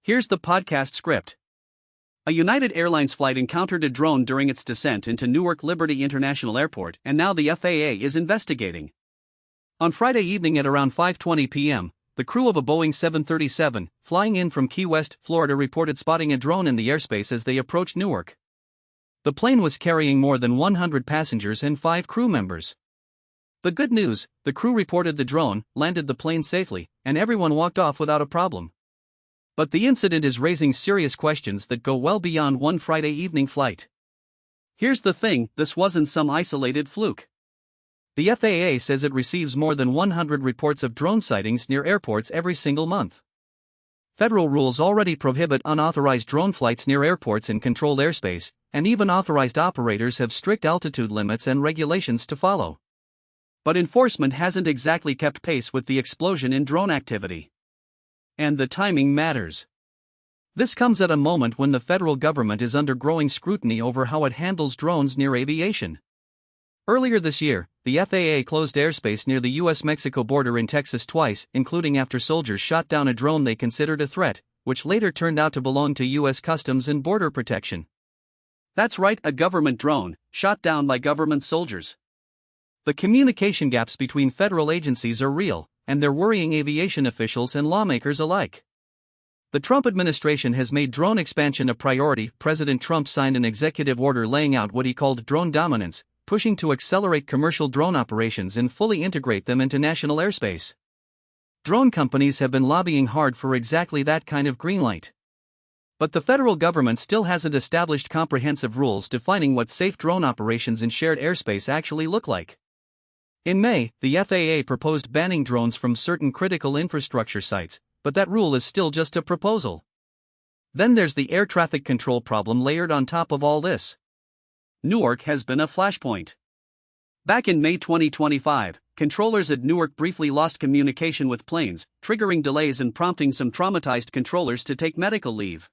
Here's the podcast script. A United Airlines flight encountered a drone during its descent into Newark Liberty International Airport, and now the FAA is investigating. On Friday evening at around 5:20 p.m., the crew of a Boeing 737, flying in from Key West, Florida, reported spotting a drone in the airspace as they approached Newark. The plane was carrying more than 100 passengers and 5 crew members. The good news, the crew reported the drone, landed the plane safely, and everyone walked off without a problem. But the incident is raising serious questions that go well beyond one Friday evening flight. Here's the thing, this wasn't some isolated fluke. The FAA says it receives more than 100 reports of drone sightings near airports every single month. Federal rules already prohibit unauthorized drone flights near airports in controlled airspace, and even authorized operators have strict altitude limits and regulations to follow. But enforcement hasn't exactly kept pace with the explosion in drone activity. And the timing matters. This comes at a moment when the federal government is under growing scrutiny over how it handles drones near aviation. Earlier this year, the FAA closed airspace near the U.S.-Mexico border in Texas twice, including after soldiers shot down a drone they considered a threat, which later turned out to belong to U.S. Customs and Border Protection. That's right, a government drone, shot down by government soldiers. The communication gaps between federal agencies are real, and they're worrying aviation officials and lawmakers alike. The Trump administration has made drone expansion a priority. President Trump signed an executive order laying out what he called drone dominance, pushing to accelerate commercial drone operations and fully integrate them into national airspace. Drone companies have been lobbying hard for exactly that kind of green light. But the federal government still hasn't established comprehensive rules defining what safe drone operations in shared airspace actually look like. In May, the FAA proposed banning drones from certain critical infrastructure sites, but that rule is still just a proposal. Then there's the air traffic control problem layered on top of all this. Newark has been a flashpoint. Back in May 2025, controllers at Newark briefly lost communication with planes, triggering delays and prompting some traumatized controllers to take medical leave.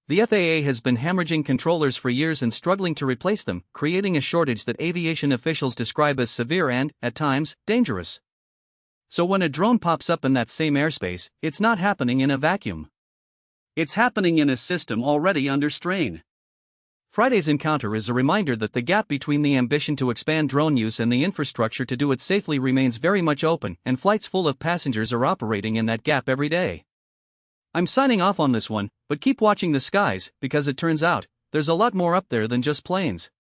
The FAA has been hemorrhaging controllers for years and struggling to replace them, creating a shortage that aviation officials describe as severe and, at times, dangerous. So when a drone pops up in that same airspace, it's not happening in a vacuum. It's happening in a system already under strain. Friday's encounter is a reminder that the gap between the ambition to expand drone use and the infrastructure to do it safely remains very much open, and flights full of passengers are operating in that gap every day. I'm signing off on this one, but keep watching the skies, because it turns out, there's a lot more up there than just planes.